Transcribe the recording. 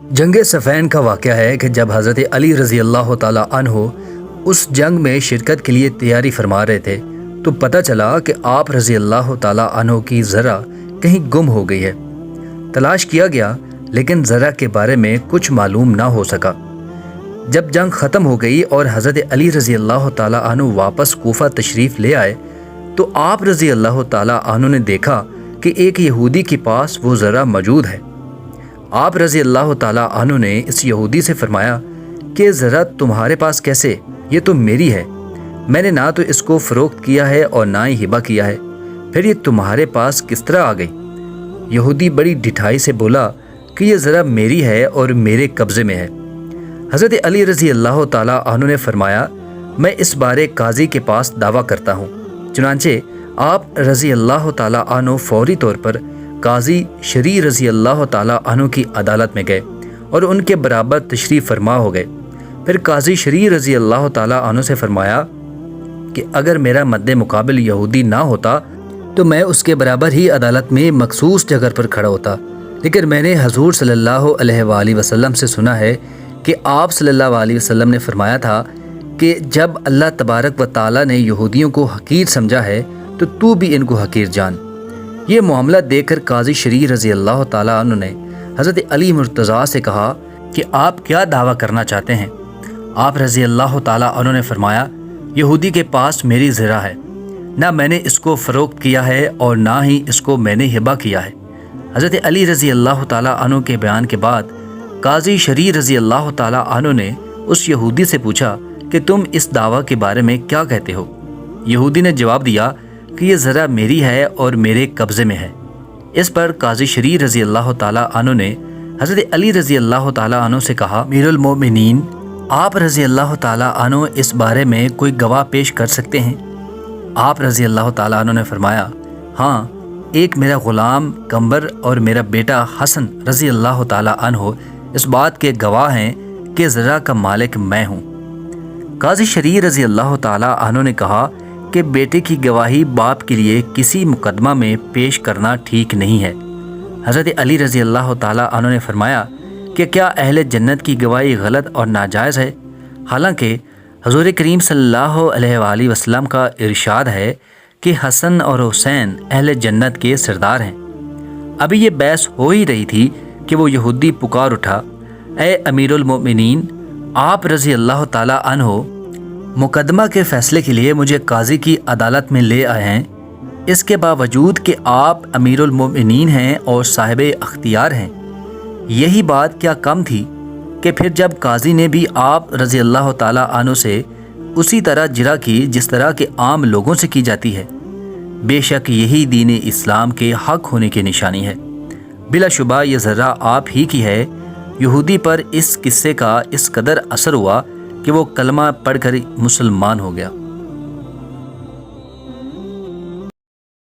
جنگ صفین کا واقعہ ہے کہ جب حضرت علی رضی اللہ تعالیٰ عنہ اس جنگ میں شرکت کے لیے تیاری فرما رہے تھے تو پتہ چلا کہ آپ رضی اللہ تعالیٰ عنہ کی ذرا کہیں گم ہو گئی ہے۔ تلاش کیا گیا لیکن ذرا کے بارے میں کچھ معلوم نہ ہو سکا۔ جب جنگ ختم ہو گئی اور حضرت علی رضی اللہ تعالیٰ عنہ واپس کوفہ تشریف لے آئے تو آپ رضی اللہ تعالیٰ عنہ نے دیکھا کہ ایک یہودی کے پاس وہ ذرا موجود ہے۔ آپ رضی اللہ تعالیٰ عنہ نے اس یہودی سے فرمایا کہ ذرا تمہارے پاس کیسے؟ یہ تو میری ہے، میں نے نہ تو اس کو فروخت کیا ہے اور نہ ہی ہبہ کیا ہے، پھر یہ تمہارے پاس کس طرح آ گئی؟ یہودی بڑی ڈٹھائی سے بولا کہ یہ ذرا میری ہے اور میرے قبضے میں ہے۔ حضرت علی رضی اللہ تعالیٰ عنہ نے فرمایا میں اس بارے قاضی کے پاس دعویٰ کرتا ہوں۔ چنانچہ آپ رضی اللہ تعالیٰ عنہ فوری طور پر قاضی شریح رضی اللہ تعالیٰ عنہ کی عدالت میں گئے اور ان کے برابر تشریف فرما ہو گئے۔ پھر قاضی شریح رضی اللہ تعالیٰ عنہ سے فرمایا کہ اگر میرا مد مقابل یہودی نہ ہوتا تو میں اس کے برابر ہی عدالت میں مخصوص جگہ پر کھڑا ہوتا، لیکن میں نے حضور صلی اللہ علیہ وآلہ وسلم سے سنا ہے کہ آپ صلی اللہ علیہ وسلم نے فرمایا تھا کہ جب اللہ تبارک و تعالیٰ نے یہودیوں کو حقیر سمجھا ہے تو بھی ان کو حقیر جان۔ یہ معاملہ دیکھ کر قاضی شریح رضی اللہ تعالیٰ عنہ نے حضرت علی مرتضیٰ سے کہا کہ آپ کیا دعویٰ کرنا چاہتے ہیں؟ آپ رضی اللہ تعالیٰ عنہ نے فرمایا یہودی کے پاس میری زرہ ہے، نہ میں نے اس کو فروخت کیا ہے اور نہ ہی اس کو میں نے ہبہ کیا ہے۔ حضرت علی رضی اللہ تعالیٰ عنہ کے بیان کے بعد قاضی شریح رضی اللہ تعالیٰ عنہ نے اس یہودی سے پوچھا کہ تم اس دعویٰ کے بارے میں کیا کہتے ہو؟ یہودی نے جواب دیا کہ یہ ذرا میری ہے اور میرے قبضے میں ہے۔ اس پر قاضی شریح رضی اللہ تعالیٰ عنہ نے حضرت علی رضی اللہ تعالیٰ عنہ سے کہا امیر المومنین، آپ رضی اللہ تعالیٰ عنہ اس بارے میں کوئی گواہ پیش کر سکتے ہیں؟ آپ رضی اللہ تعالیٰ عنہ نے فرمایا ہاں، ایک میرا غلام قمبر اور میرا بیٹا حسن رضی اللہ تعالیٰ عنہ اس بات کے گواہ ہیں کہ ذرا کا مالک میں ہوں۔ قاضی شریح رضی اللہ تعالیٰ عنہ نے کہا کہ بیٹے کی گواہی باپ کے لیے کسی مقدمہ میں پیش کرنا ٹھیک نہیں ہے۔ حضرت علی رضی اللہ تعالیٰ عنہ نے فرمایا کہ کیا اہل جنت کی گواہی غلط اور ناجائز ہے؟ حالانکہ حضور کریم صلی اللہ علیہ وآلہ وسلم کا ارشاد ہے کہ حسن اور حسین اہل جنت کے سردار ہیں۔ ابھی یہ بحث ہو ہی رہی تھی کہ وہ یہودی پکار اٹھا اے امیر المؤمنین، آپ رضی اللہ تعالیٰ عنہ مقدمہ کے فیصلے کے لیے مجھے قاضی کی عدالت میں لے آئے ہیں، اس کے باوجود کہ آپ امیر المؤمنین ہیں اور صاحب اختیار ہیں۔ یہی بات کیا کم تھی کہ پھر جب قاضی نے بھی آپ رضی اللہ تعالیٰ عنہ سے اسی طرح جرح کی جس طرح کے عام لوگوں سے کی جاتی ہے۔ بے شک یہی دین اسلام کے حق ہونے کی نشانی ہے۔ بلا شبہ یہ ذرہ آپ ہی کی ہے۔ یہودی پر اس قصے کا اس قدر اثر ہوا کہ وہ کلمہ پڑھ کر مسلمان ہو گیا۔